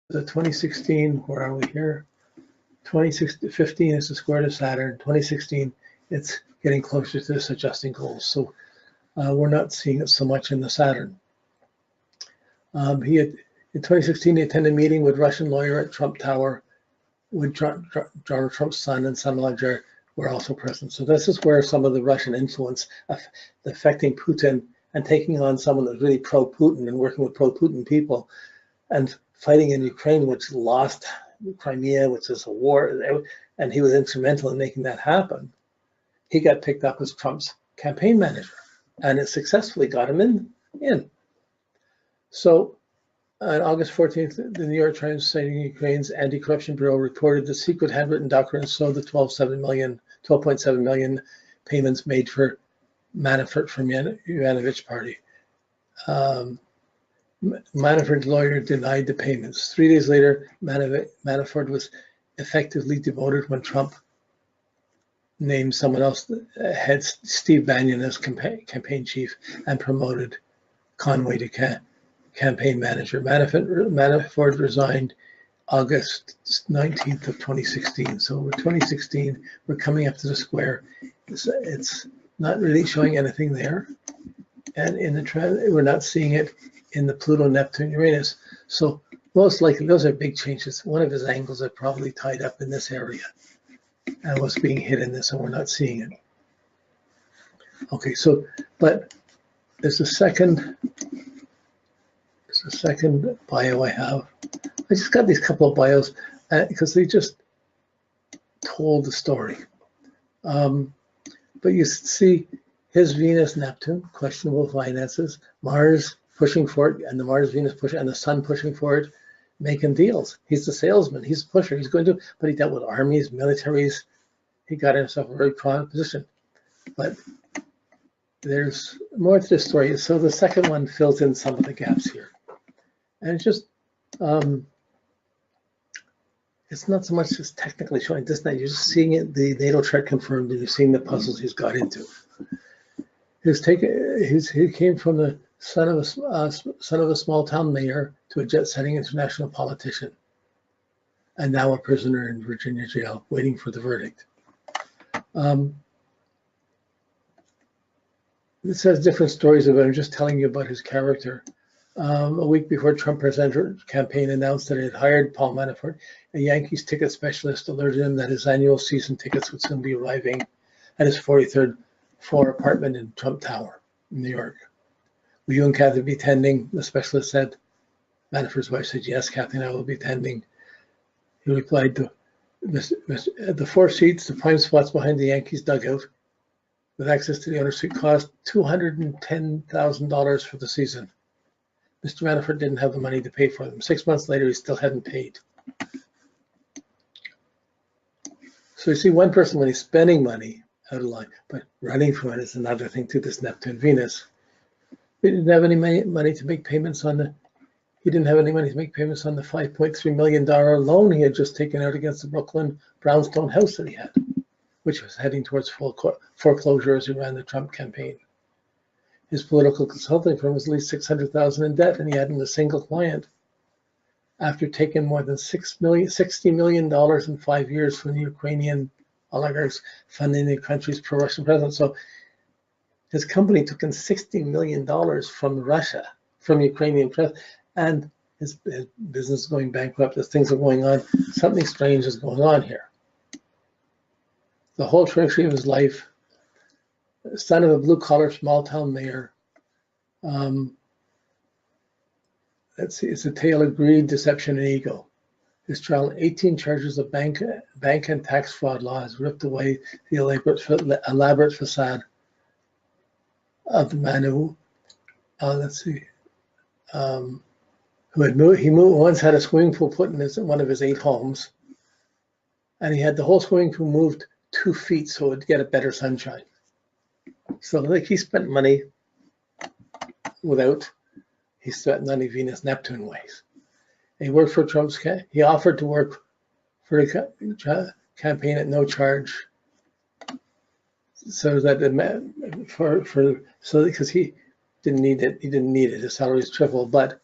The 2016, where are we here? 2015 is the square to Saturn. 2016, it's getting closer to this adjusting goals. So we're not seeing it so much in the Saturn. In 2016, he attended a meeting with Russian lawyer at Trump Tower, with Donald Trump's son and son-in-law were also present. So this is where some of the Russian influence affecting Putin and taking on someone that's really pro-Putin and working with pro-Putin people and fighting in Ukraine, which lost Crimea, which is a war, and he was instrumental in making that happen. He got picked up as Trump's campaign manager, and it successfully got him in. So on August 14th, the New York Times, citing Ukraine's anti-corruption bureau, reported the secret handwritten documents showed the 12.7 million payments made for Manafort from Yovanovitch party. Manafort's lawyer denied the payments. 3 days later, Manafort was effectively demoted when Trump named someone else, had Steve Bannon as campaign chief, and promoted Conway to campaign manager. Manafort resigned August 19th of 2016. So we're 2016, we're coming up to the square. It's not really showing anything there. And in the trend, we're not seeing it in the Pluto, Neptune, Uranus. So most likely those are big changes. One of his angles are probably tied up in this area and was being hit in this, and we're not seeing it. Okay, so, but there's a second bio I have. I just got these couple of bios because they just told the story. But you see his Venus, Neptune, questionable finances, Mars pushing for it, and the Mars, Venus pushing, and the Sun pushing for it, making deals. He's the salesman, he's a pusher, he's going to, but he dealt with armies, militaries. He got himself a very prominent position. But there's more to this story. So the second one fills in some of the gaps here. And it's just, it's not so much just technically showing this, that you're just seeing it, the natal chart confirmed, and you're seeing the puzzles he's got into. He came from the son of a small town mayor to a jet-setting international politician, and now a prisoner in Virginia jail waiting for the verdict. This has different stories about him. I'm just telling you about his character. A week before Trump presidential campaign announced that it had hired Paul Manafort, a Yankees ticket specialist alerted him that his annual season tickets would soon be arriving at his 43rd floor apartment in Trump Tower, New York. Will you and Kathy be attending? The specialist said. Manafort's wife said, yes, Kathy and I will be attending. He replied, the 4 seats, the prime spots behind the Yankees dugout, with access to the owner's suite, cost $210,000 for the season. Mr. Manafort didn't have the money to pay for them. 6 months later, he still hadn't paid. So you see, one person, when he's spending money out of line, but running from it is another thing to this Neptune Venus. He didn't have any money to make payments on the. He didn't have any money to make payments on the $5.3 million loan he had just taken out against the Brooklyn brownstone house that he had, which was heading towards full foreclosure as he ran the Trump campaign. His political consulting firm was at least $600,000 in debt, and he hadn't a single client. After taking more than $60 million in 5 years from the Ukrainian oligarchs funding the country's pro-Russian president. So his company took in $60 million from Russia, from Ukrainian president, and his business is going bankrupt as things are going on. Something strange is going on here. The whole trajectory of his life, son of a blue-collar small-town mayor. Let's see, it's a tale of greed, deception, and ego. His trial, 18 charges of bank and tax fraud law has ripped away the elaborate facade of the man who, he once had a swimming pool put in one of his 8 homes, and he had the whole swimming pool moved 2 feet so it would get a better sunshine. So like he spent money without, he spent money Venus Neptune ways. He worked for Trump's, he offered to work for the campaign at no charge, so that because he didn't need it, his salary was triple, but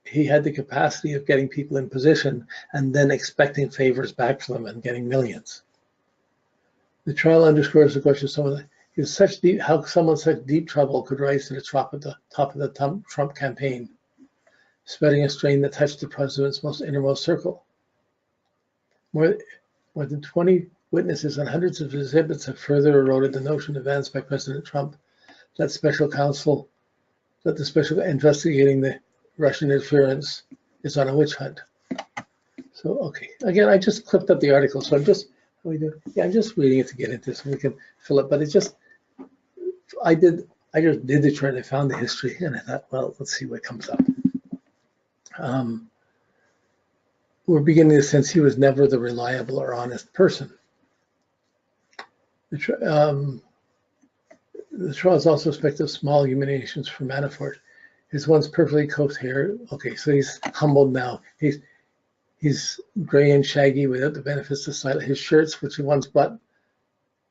he had the capacity of getting people in position and then expecting favors back from them and getting millions. The trial underscores the question of how someone such deep trouble could rise to the top of the Trump campaign, spreading a strain that touched the president's most innermost circle. More than 20 witnesses and hundreds of exhibits have further eroded the notion advanced by President Trump that the special investigating the Russian interference is on a witch hunt. So, okay, again, I just clipped up the article, so I'm just reading it to get into so we can fill it. But I just did the chart. I found the history, and I thought, well, let's see what comes up. We're beginning to sense he was never the reliable or honest person. The trial is also suspected of small humiliations for Manafort. His once perfectly coiffed hair. Okay, so he's humbled now. He's gray and shaggy without the benefits of style. His shirts, which he once bought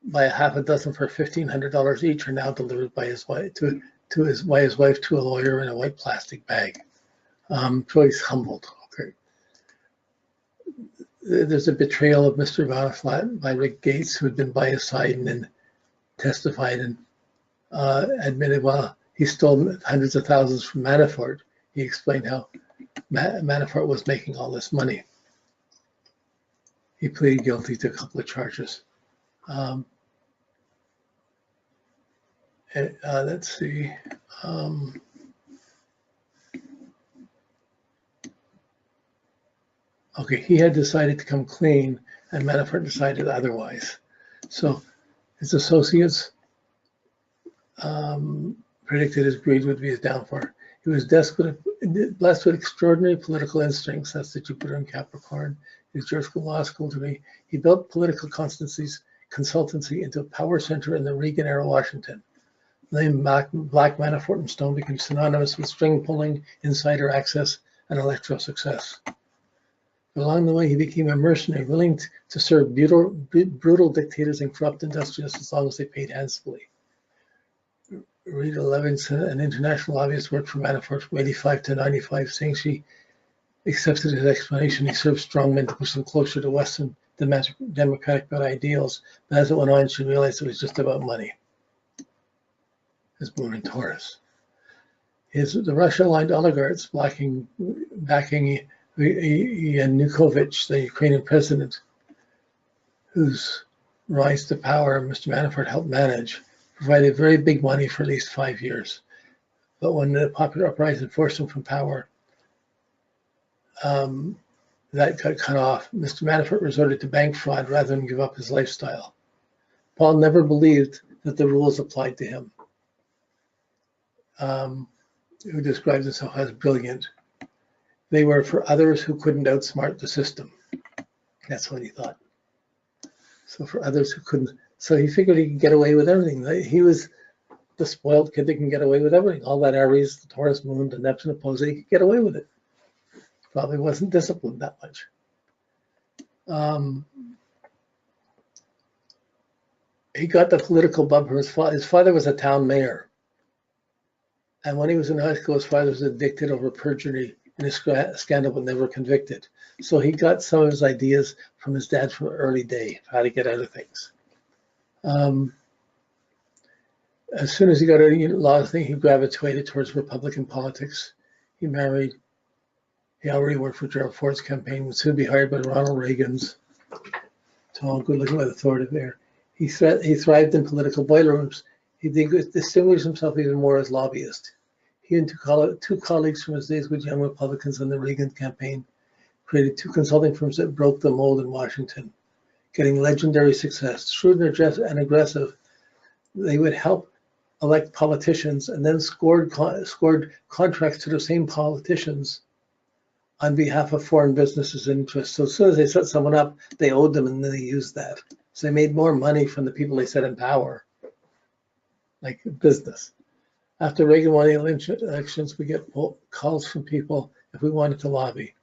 by a half a dozen for $1,500 each, are now delivered by his wife to a lawyer in a white plastic bag. So he's humbled. Okay. There's a betrayal of Mr. Manafort by Rick Gates, who had been by his side and then testified and admitted, well, he stole hundreds of thousands from Manafort. He explained how Manafort was making all this money. He pleaded guilty to a couple of charges. Let's see. Okay, he had decided to come clean, and Manafort decided otherwise. So his associates predicted his greed would be his downfall. He was blessed with extraordinary political instincts. That's the Jupiter in Capricorn. His George Law School degree. He built political consultancy into a power center in the Reagan-era Washington. The name Black Manafort and Stone became synonymous with string pulling, insider access, and electoral success. Along the way, he became a mercenary, willing to serve brutal dictators and corrupt industrialists as long as they paid handsomely. Rita Levinson, an international lobbyist, worked for Manafort from 85 to 95, saying she accepted his explanation. He served strongmen to push them closer to Western democratic ideals. But as it went on, she realized it was just about money. His moon in Taurus. The Russia-aligned oligarchs backing Yanukovych, the Ukrainian president, whose rise to power Mr. Manafort helped manage, provided very big money for at least 5 years. But when the popular uprising forced him from power, that got cut off. Mr. Manafort resorted to bank fraud rather than give up his lifestyle. Paul never believed that the rules applied to him, who describes himself as brilliant. They were for others who couldn't outsmart the system. That's what he thought. So for others who couldn't, so he figured he could get away with everything. He was the spoiled kid that can get away with everything. All that Aries, the Taurus moon, the Neptune opposite, he could get away with it. Probably wasn't disciplined that much. He got the political bump from his father. His father was a town mayor. And when he was in high school, his father was addicted over perjury in a scandal but never convicted. So he got some of his ideas from his dad from an early day, how to get out of things. As soon as he got a law thing, he gravitated towards Republican politics. He married. He already worked for Gerald Ford's campaign, would soon be hired by Ronald Reagan's. Tall, good-looking, with authority there. He thrived in political boiler rooms. He distinguished himself even more as lobbyist. He and two colleagues from his days with young Republicans in the Reagan campaign created two consulting firms that broke the mold in Washington, getting legendary success. Shrewd and aggressive, they would help elect politicians and then scored contracts to the same politicians on behalf of foreign businesses and interests. So as soon as they set someone up, they owed them and then they used that. So they made more money from the people they set in power, like business. After Reagan won the elections, we get calls from people if we wanted to lobby.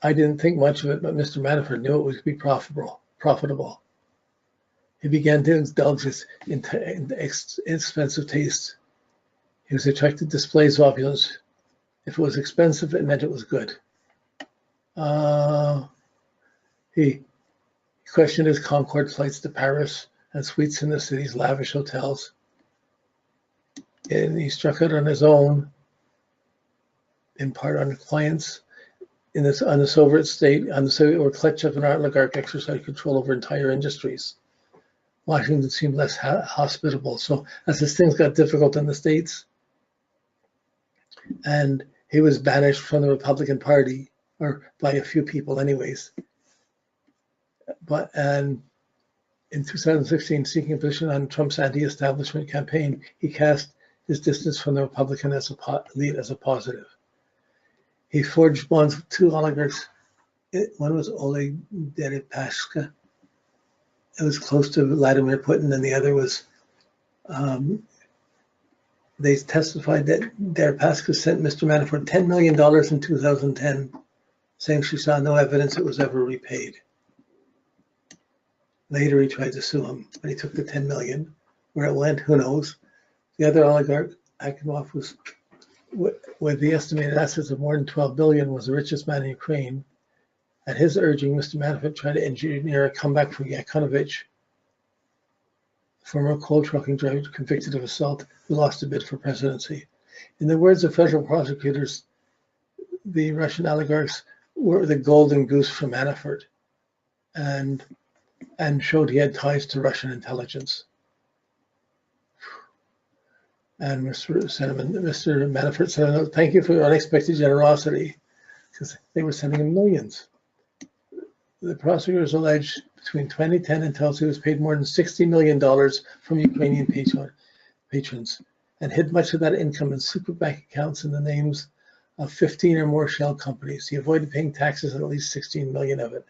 I didn't think much of it, but Mr. Manafort knew it would be profitable. He began to indulge in expensive tastes. He was attracted to displays of opulence If it was expensive, it meant it was good. He questioned his Concorde flights to Paris and suites in the city's lavish hotels. And he struck out on his own, in part on clients on the Soviet state, on the Soviet, where Khrushchev and oligarch exercised control over entire industries. Washington seemed less hospitable. So as his things got difficult in the States, and he was banished from the Republican Party, or by a few people anyways. And in 2016, seeking a position on Trump's anti-establishment campaign, he cast his distance from the Republican elite as a positive. He forged bonds with two oligarchs. One was Oleg Deripaska. It was close to Vladimir Putin, and the other was, they testified that Deripaska sent Mr. Manafort $10 million in 2010, saying she saw no evidence it was ever repaid. Later, he tried to sue him, but he took the $10 million. Where it went, who knows? The other oligarch, Akimov, was, with the estimated assets of more than $12 billion, was the richest man in Ukraine. At his urging, Mr. Manafort tried to engineer a comeback from Yakunovich, former coal trucking driver convicted of assault, who lost a bid for presidency. In the words of federal prosecutors, the Russian oligarchs were the golden goose for Manafort, and showed he had ties to Russian intelligence. And Mr. Manafort said, "Thank you for your unexpected generosity," because they were sending him millions. The prosecutors alleged between 2010 and 2012 he was paid more than $60 million from Ukrainian patrons, and hid much of that income in super bank accounts in the names of 15 or more shell companies. He avoided paying taxes on at least 16 million of it.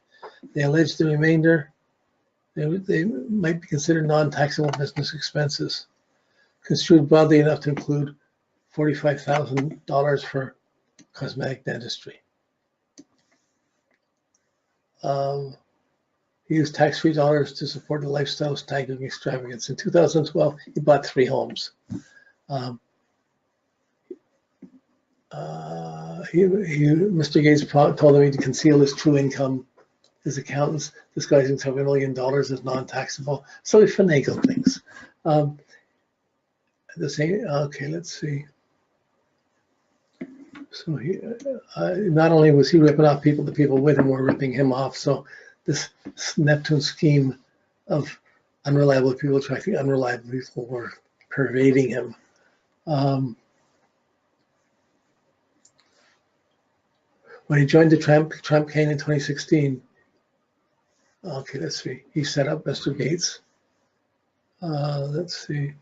They alleged the remainder, they might be considered non-taxable business expenses, construed broadly enough to include $45,000 for cosmetic dentistry. He used tax-free dollars to support a lifestyle staggering extravagance. In 2012, he bought 3 homes. Mr. Gates told him to conceal his true income. His accountants disguising $7 million as non-taxable. So he finagled things. Okay, let's see. So he, not only was he ripping off people, the people with him were ripping him off. So this Neptune scheme of unreliable people attracting unreliable people were pervading him. When he joined the Trump campaign in 2016, okay, let's see. He set up Mr. Gates. Let's see.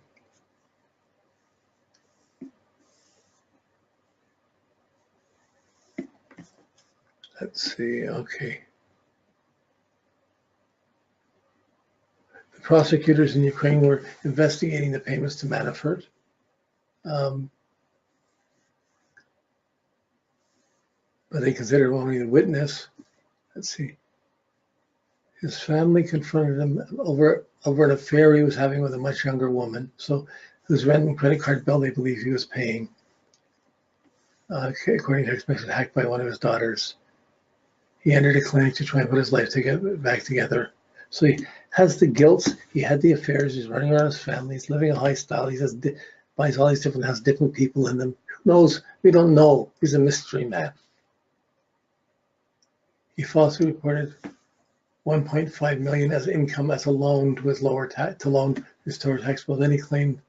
Okay. The prosecutors in Ukraine were investigating the payments to Manafort. But they considered him only the witness. Let's see. His family confronted him over an affair he was having with a much younger woman, so whose rent and credit card bill they believe he was paying. According to expression, hacked by one of his daughters. He entered a clinic to try and put his life back together. So he has the guilt, he had the affairs, he's running around his family, he's living a high style, he buys all these different houses, different people in them. Who knows? We don't know. He's a mystery man. He falsely reported $1.5 million as income as a loan to his lower tax bill. Then he claimed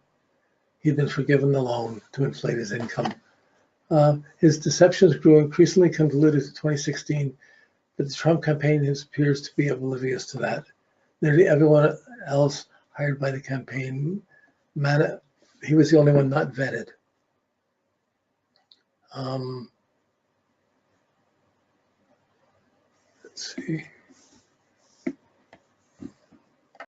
he'd been forgiven the loan to inflate his income. His deceptions grew increasingly convoluted in 2016, but the Trump campaign appears to be oblivious to that. Nearly everyone else hired by the campaign, he was the only one not vetted. Let's see.